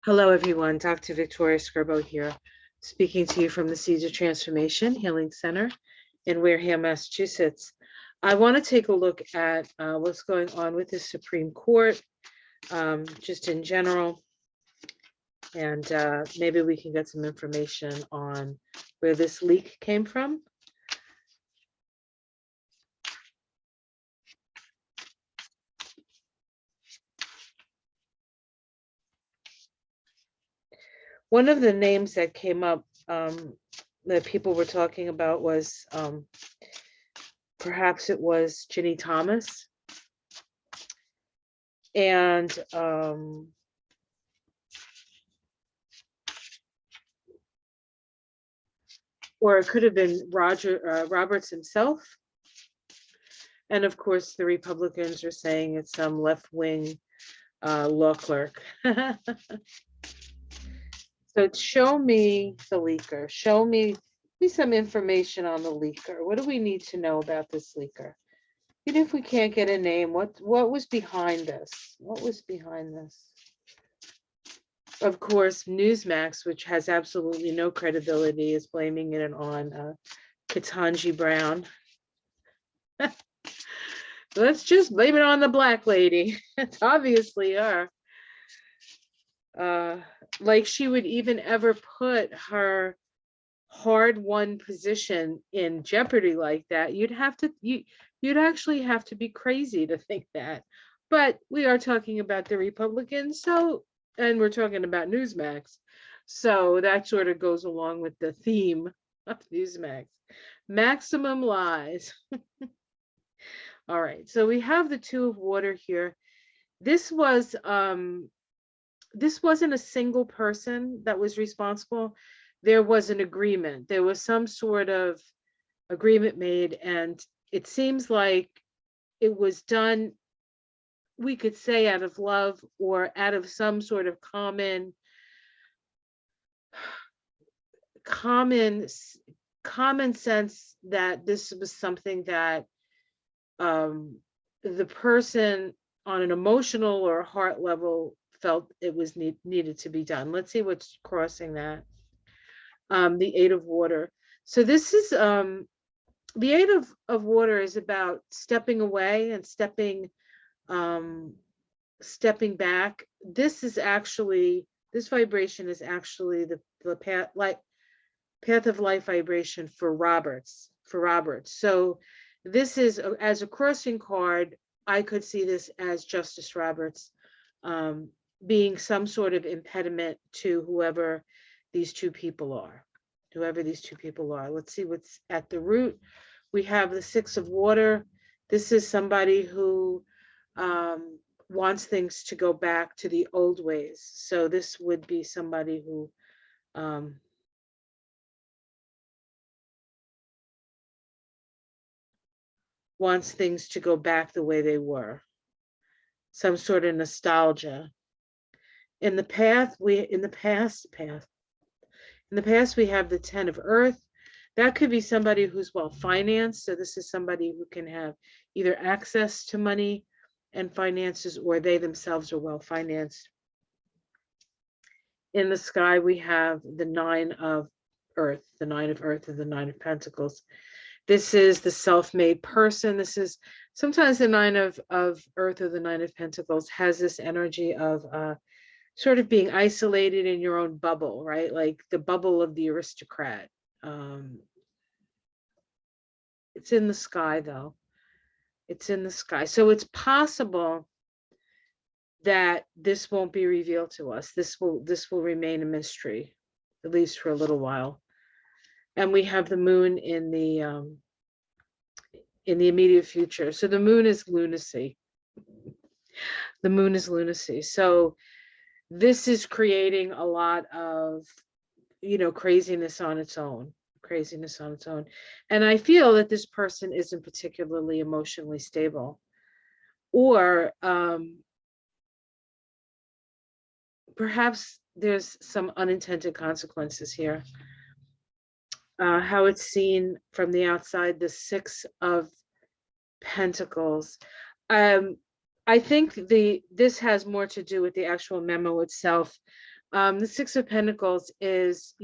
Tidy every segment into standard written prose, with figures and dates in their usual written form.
Hello, everyone. Dr. Victoria Scribo here, speaking to you from the Seeds of Transformation Healing Center in Wareham, Massachusetts. I want to take a look at what's going on with the Supreme Court, just in general, and maybe we can get some information on where this leak came from. One of the names that came up that people were talking about was perhaps it was Ginny Thomas. And or it could have been Roberts himself. And of course, the Republicans are saying it's some left-wing law clerk. So show me the leaker. Show me some information on the leaker. What do we need to know about this leaker? Even if we can't get a name, what was behind this? What was behind this? Of course, Newsmax, which has absolutely no credibility, is blaming it on Ketanji Brown. Let's just blame it on the black lady. It's obviously her. Like she would even ever put her hard-won position in jeopardy like that. You'd actually have to be crazy to think that. But we are talking about the Republicans, and we're talking about Newsmax. So that sort of goes along with the theme of Newsmax. Maximum lies. All right, so we have the Two of Water here. This wasn't a single person that was responsible. There was an agreement. There was some sort of agreement made, and it seems like it was done, we could say, out of love or out of some sort of common sense that this was something that the person on an emotional or heart level felt it was needed to be done. Let's see what's crossing that. The Eight of Water. So this is the Eight of Water is about stepping away and stepping back. This vibration is actually the path of life vibration for Roberts. So this is, as a crossing card, I could see this as Justice Roberts being some sort of impediment to whoever these two people are. Let's see what's at the root. We have the Six of Water. This is somebody who wants things to go back to the old ways. So this would be somebody who wants things to go back the way they were. Some sort of nostalgia. In the past, we have the Ten of Earth. That could be somebody who's well financed. So this is somebody who can have either access to money and finances, or they themselves are well financed. In the sky, we have the Nine of Earth, and the Nine of Pentacles. This is the self-made person. This is sometimes the Nine of Earth or the Nine of Pentacles has this energy of sort of being isolated in your own bubble, right? Like the bubble of the aristocrat. It's in the sky, though. It's in the sky. So it's possible that this won't be revealed to us. This will remain a mystery, at least for a little while. And we have the moon in the immediate future. So the moon is lunacy. The moon is lunacy. So this is creating a lot of, craziness on its own. And I feel that this person isn't particularly emotionally stable, or perhaps there's some unintended consequences here. How it's seen from the outside, the Six of Pentacles. I think this has more to do with the actual memo itself. The Six of Pentacles is,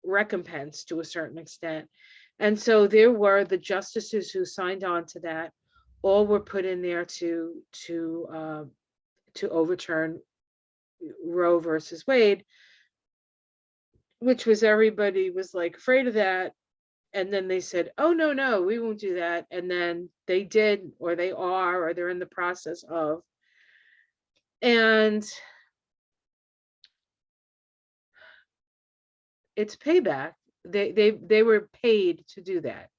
recompense to a certain extent. And so there were the justices who signed on to that, all were put in there to overturn Roe versus Wade, which was, everybody was like afraid of that. And then they said, oh, no, no, we won't do that. And then they did, or they are, or they're in the process of. And it's payback. They were paid to do that.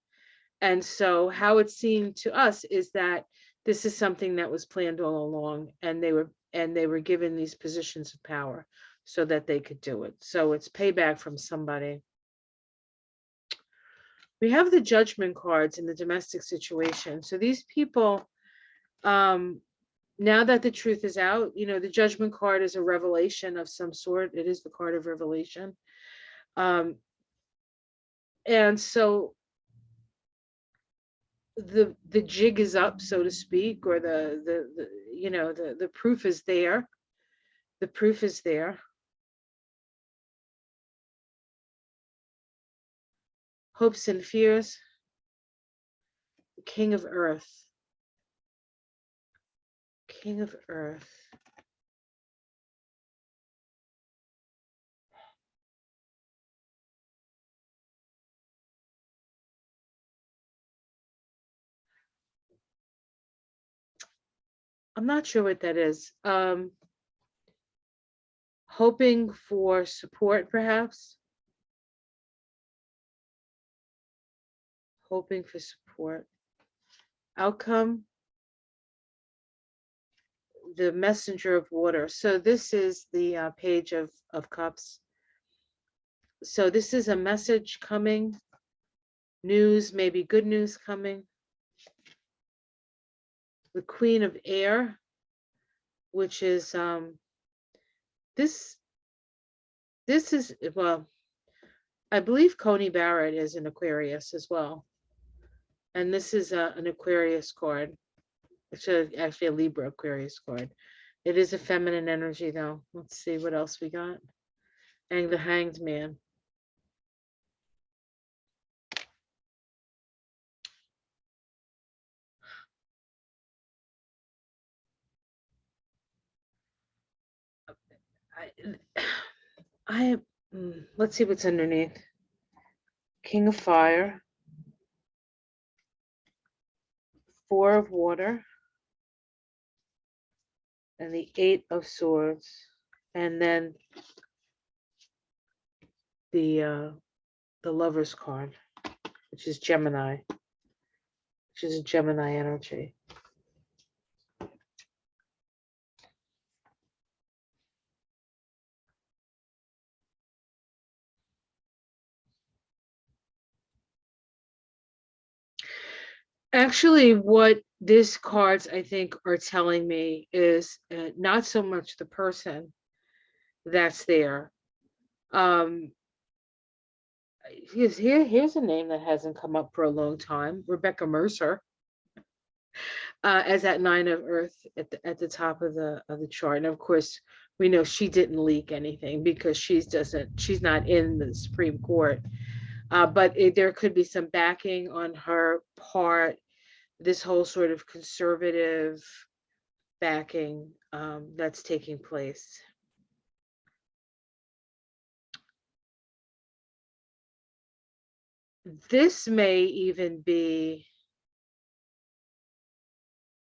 And so how it seemed to us is that this is something that was planned all along, and they were given these positions of power so that they could do it. So it's payback from somebody. We have the judgment cards in the domestic situation. So these people, now that the truth is out, the judgment card is a revelation of some sort. It is the card of revelation. And so the jig is up, so to speak, or the proof is there. The proof is there. Hopes and fears. King of Earth. King of Earth. I'm not sure what that is. Hoping for support, perhaps. Hoping for support. Outcome. The messenger of water. So this is the page of cups. So this is a message coming, news, maybe good news coming. The Queen of Air, which is this is, well, I believe Coney Barrett is an Aquarius as well. And this is an Aquarius card. It's actually a Libra Aquarius card. It is a feminine energy, though. Let's see what else we got. And the Hanged Man. Let's see what's underneath. King of Fire. Four of Water. And the Eight of Swords. And then the Lover's card, which is Gemini, which is a Gemini energy. Actually, what these cards, I think, are telling me is not so much the person that's there. Here's a name that hasn't come up for a long time: Rebecca Mercer, as that Nine of Earth at the top of the chart. And of course, we know she didn't leak anything because she's not in the Supreme Court. But there could be some backing on her part. This whole sort of conservative backing that's taking place. This may even be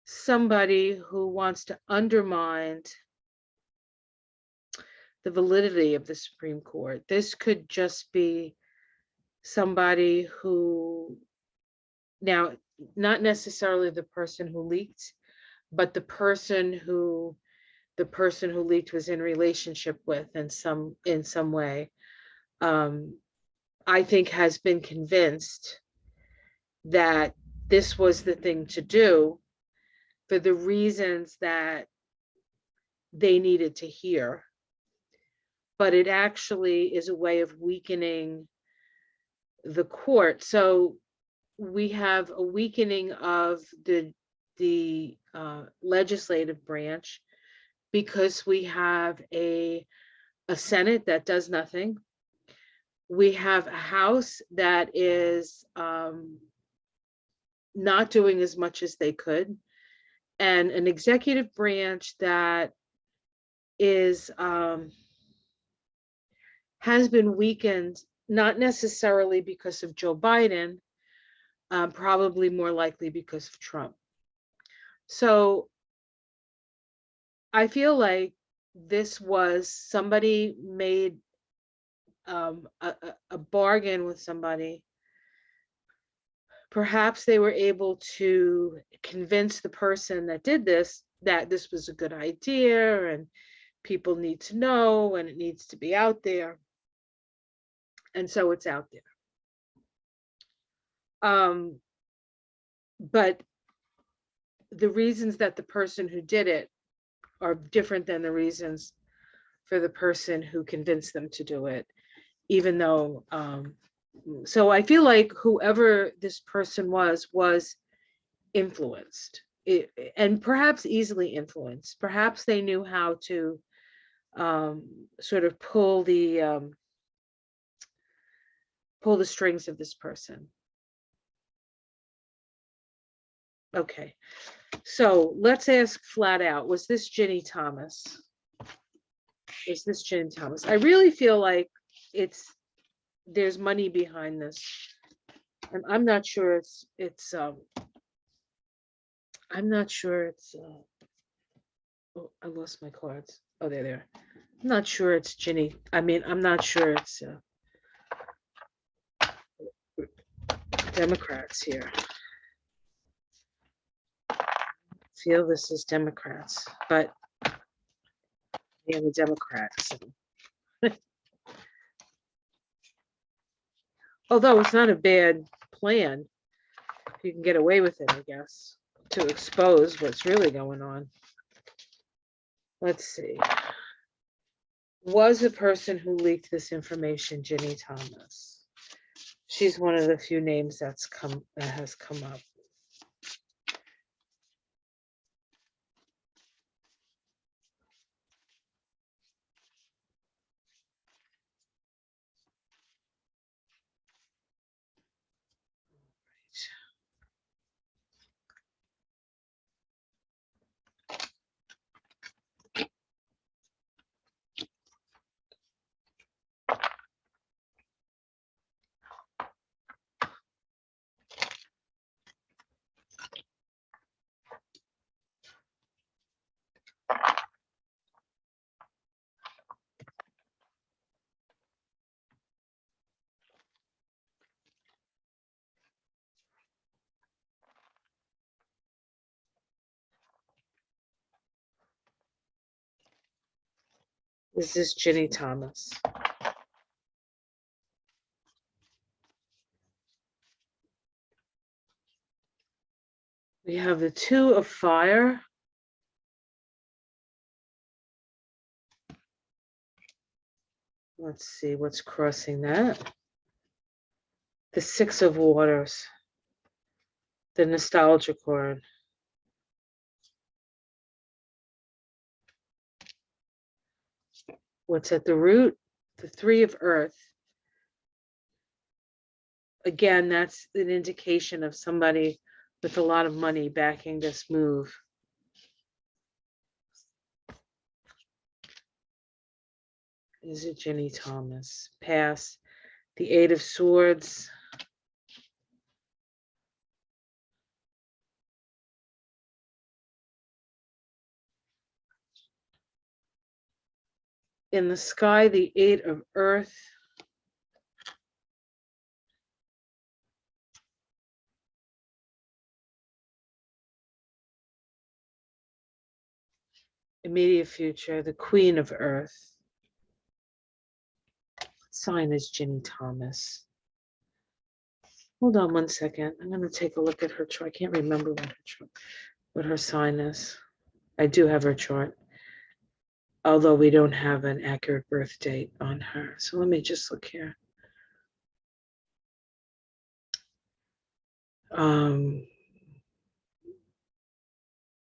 somebody who wants to undermine the validity of the Supreme Court. This could just be somebody who, now, not necessarily the person who leaked, but the person who leaked was in relationship with in some way, I think has been convinced that this was the thing to do for the reasons that they needed to hear. But it actually is a way of weakening the court. So we have a weakening of the legislative branch because we have a a Senate that does nothing. We have a House that is not doing as much as they could, and an executive branch that is has been weakened, not necessarily because of Joe Biden, probably more likely because of Trump. So I feel like this was somebody made a bargain with somebody. Perhaps they were able to convince the person that did this that this was a good idea and people need to know and it needs to be out there. And so it's out there. But the reasons that the person who did it are different than the reasons for the person who convinced them to do it, even though, so I feel like whoever this person was influenced, and perhaps easily influenced. Perhaps they knew how to sort of pull the strings of this person. Okay, so let's ask flat out, was this Ginny Thomas? Is this Ginny Thomas? I really feel like there's money behind this. And I'm not sure I'm not sure it's oh, I lost my cards. Oh, they're there. I'm not sure it's Ginny. I mean, I'm not sure it's Democrats here. I feel this is Democrats, but yeah, the Democrats. Although it's not a bad plan, you can get away with it, I guess, to expose what's really going on. Let's see. Was the person who leaked this information Ginny Thomas? She's one of the few names that has come up. This is Ginny Thomas. We have the Two of Fire. Let's see what's crossing that. The Six of Waters. The Nostalgia card. What's at the root? The Three of Earth. Again, that's an indication of somebody with a lot of money backing this move. Is it Ginny Thomas? Pass. The Eight of Swords. In the sky, the Eight of Earth. Immediate future, the Queen of Earth. What sign is Ginny Thomas? Hold on one second. I'm going to take a look at her chart. I can't remember what her sign is. I do have her chart, although we don't have an accurate birth date on her. So let me just look here.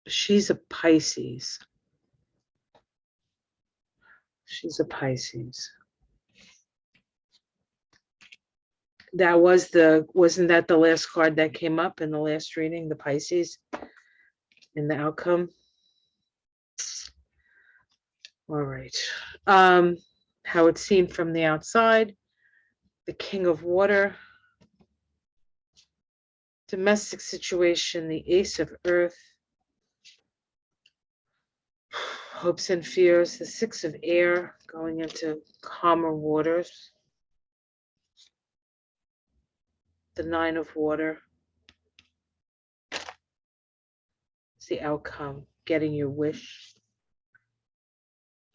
She's a Pisces. She's a Pisces. That was wasn't that the last card that came up in the last reading, the Pisces, in the outcome? All right. How it's seen from the outside, the King of Water, domestic situation, the Ace of Earth, hopes and fears, the Six of Air, going into calmer waters, the Nine of Water. It's the outcome, getting your wish.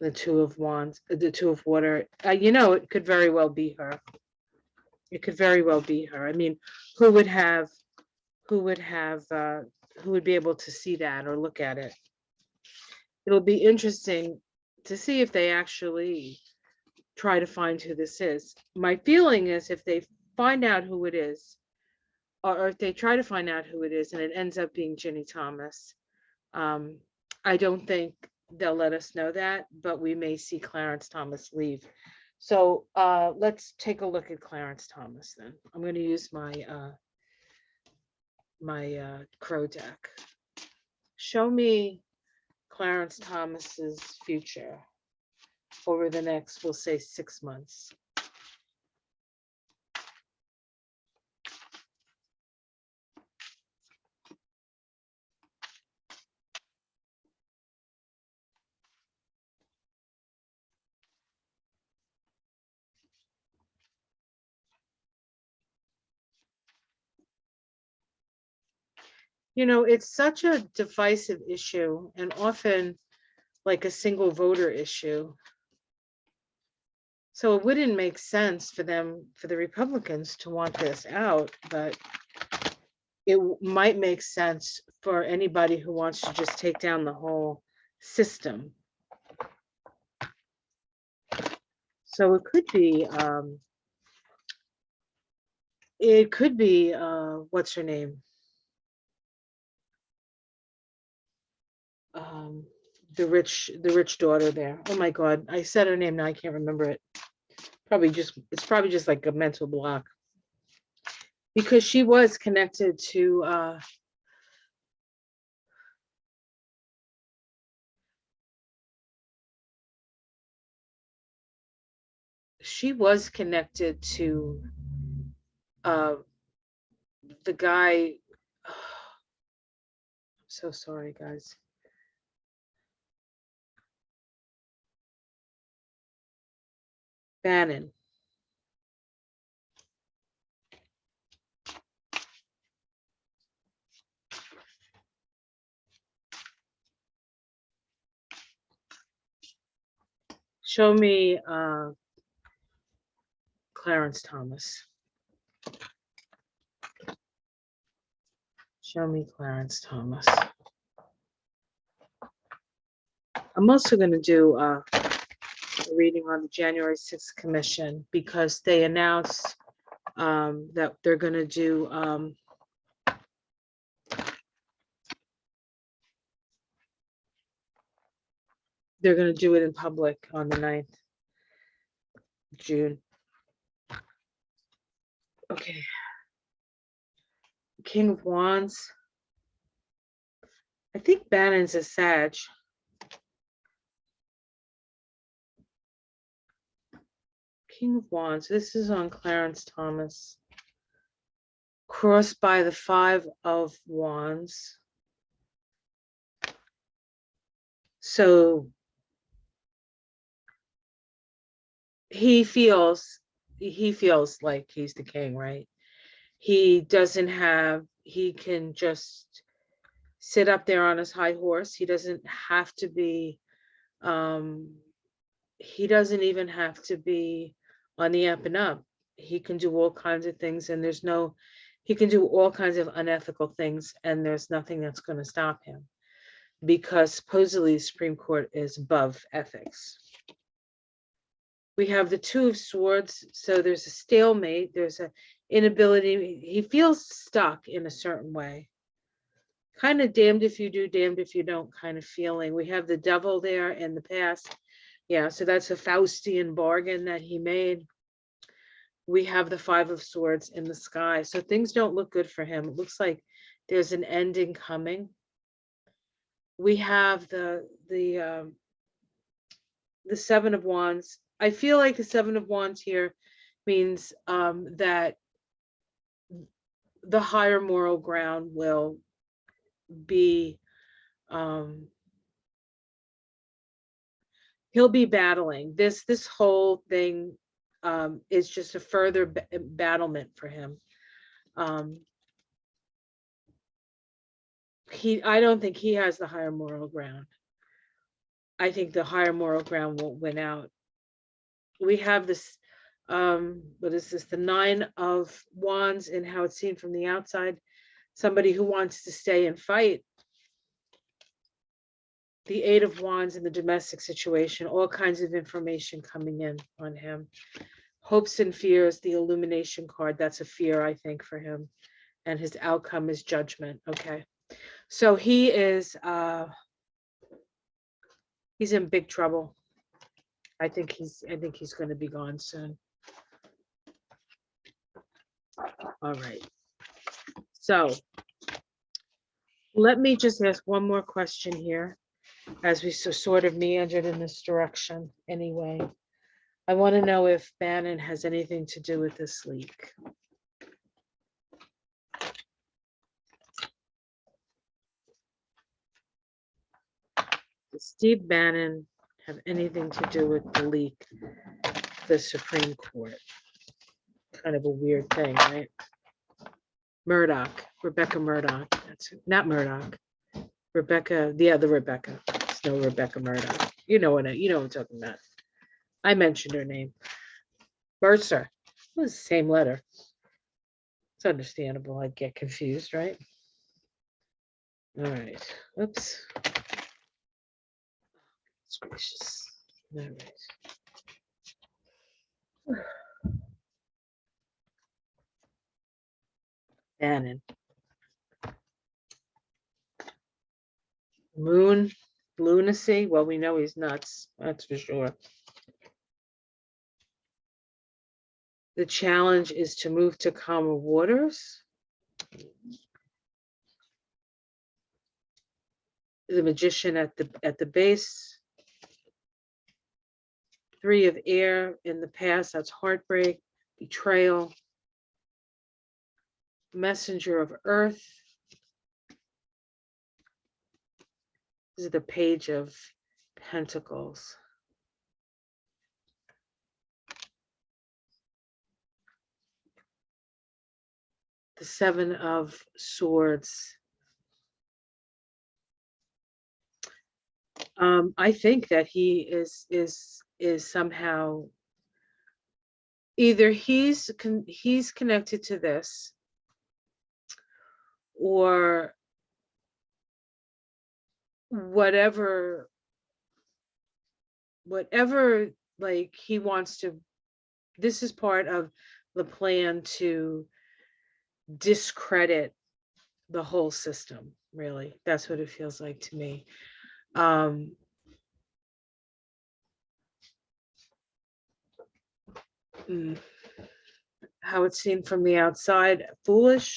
The Two of Wands, the Two of Water. It could very well be her. It could very well be her. I mean, who would be able to see that or look at it? It'll be interesting to see if they actually try to find who this is. My feeling is if they find out who it is, or if they try to find out who it is and it ends up being Ginny Thomas, I don't think they'll let us know that, but we may see Clarence Thomas leave. So let's take a look at Clarence Thomas then. I'm going to use my Crow deck. Show me Clarence Thomas's future over the next, we'll say, 6 months. It's such a divisive issue and often like a single voter issue. So it wouldn't make sense for the Republicans to want this out, but it might make sense for anybody who wants to just take down the whole system. So it could be, what's her name? The rich daughter there. Oh my God, I said her name now, I can't remember it. It's probably just like a mental block. Because she was connected to the guy. I'm so sorry, guys. Bannon. Show me Clarence Thomas. Show me Clarence Thomas. I'm also going to do a reading on the January 6th commission because they announced that they're going to do it in public on the 9th of June. Okay. King of Wands. I think Bannon's a Sag. King of Wands. This is on Clarence Thomas. Crossed by the Five of Wands. So he feels like he's the king, right? He can just sit up there on his high horse. He doesn't have to be, he doesn't even have to be on the up and up. He can do all kinds of things and he can do all kinds of unethical things and there's nothing that's going to stop him because supposedly the Supreme Court is above ethics. We have the Two of Swords, so there's a stalemate, there's an inability, he feels stuck in a certain way. Kind of damned if you do, damned if you don't kind of feeling. We have the Devil there in the past. Yeah, so that's a Faustian bargain that he made. We have the Five of Swords in the sky. So things don't look good for him. It looks like there's an ending coming. We have the Seven of Wands. I feel like the Seven of Wands here means that the higher moral ground will be, he'll be battling. This whole thing is just a further battlement for him. I don't think he has the higher moral ground. I think the higher moral ground will win out. We have this, what is this? The Nine of Wands and how it's seen from the outside. Somebody who wants to stay and fight. The Eight of Wands in the domestic situation, all kinds of information coming in on him. Hopes and fears, the Illumination card, that's a fear, I think, for him. And his outcome is judgment. Okay. So he is, he's in big trouble. I think he's going to be gone soon. All right. So let me just ask one more question here as we sort of meandered in this direction anyway. I want to know if Bannon has anything to do with this leak. Does Steve Bannon have anything to do with the leak, the Supreme Court? Kind of a weird thing, right? Murdoch, Rebecca Murdoch. That's not Murdoch. Rebecca, the other Rebecca. It's no Rebecca Murdoch. You know what I'm talking about. I mentioned her name. Mercer. It was the same letter. It's understandable. I'd get confused, right? All right. Oops. It's gracious. All right. Bannon. Moon, lunacy. Well, we know he's nuts. That's for sure. The challenge is to move to calmer waters. The Magician at the base. Three of air in the past. That's heartbreak, betrayal. Messenger of earth. This is the Page of Pentacles. The Seven of Swords. I think that he is somehow either he's connected to this, or whatever like he wants to. This is part of the plan to discredit the whole system. Really, that's what it feels like to me. How it's seen from the outside, foolish.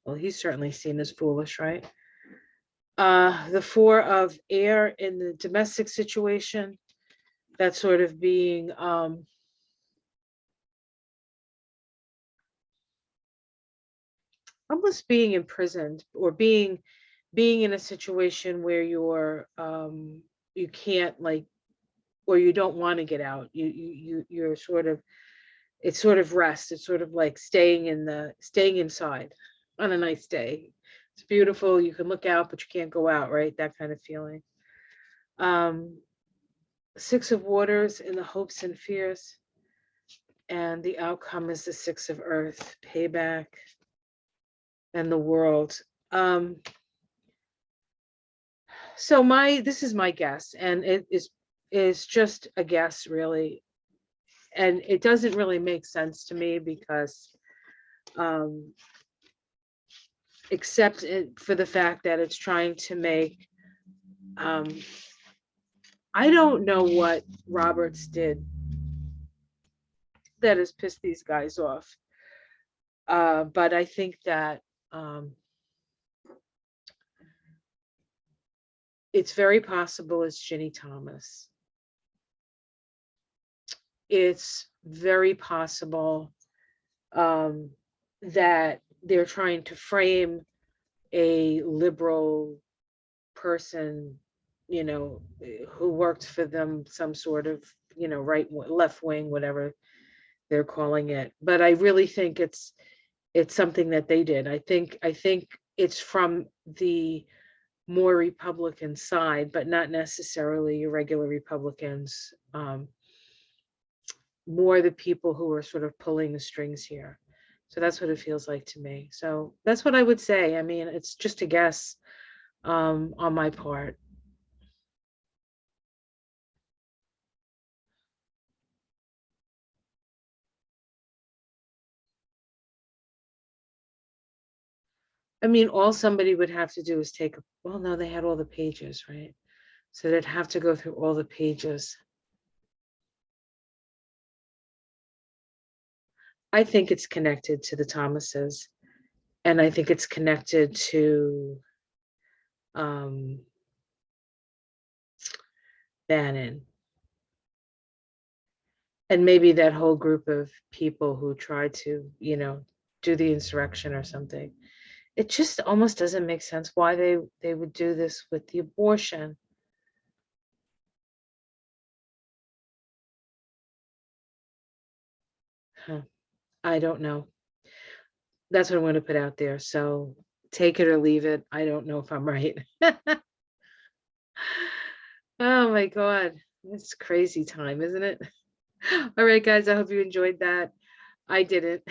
Well, he's certainly seen as foolish, right? The Four of air in the domestic situation, that's sort of being almost being imprisoned, or being in a situation where you're you can't, like, or you don't want to get out. You're sort of, it's sort of rest. It's sort of like staying inside on a nice day. It's beautiful. You can look out, but you can't go out, right? That kind of feeling. Six of Waters in the hopes and fears. And the outcome is the Six of Earth, payback, and the World. So this is my guess, and it is just a guess, really. And it doesn't really make sense to me because except for the fact that it's trying to make I don't know what Roberts did that has pissed these guys off. But I think that it's very possible it's Ginny Thomas. It's very possible that they're trying to frame a liberal person, who worked for them, some sort of, right, left wing, whatever they're calling it. But I really think it's something that they did. I think it's from the more Republican side, but not necessarily regular Republicans. More the people who are sort of pulling the strings here. So that's what it feels like to me. So that's what I would say. I mean, it's just a guess on my part. I mean, all somebody would have to do is take well, no, they had all the pages, right? So they'd have to go through all the pages. I think it's connected to the Thomases, and I think it's connected to um, Bannon, and maybe that whole group of people who tried to, do the insurrection or something. It just almost doesn't make sense why they would do this with the abortion. Huh. I don't know. That's what I'm going to put out there. So take it or leave it. I don't know if I'm right. Oh my God. It's crazy time, isn't it? All right, guys. I hope you enjoyed that. I didn't.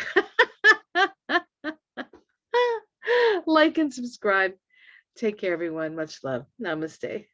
Like and subscribe. Take care, everyone. Much love. Namaste.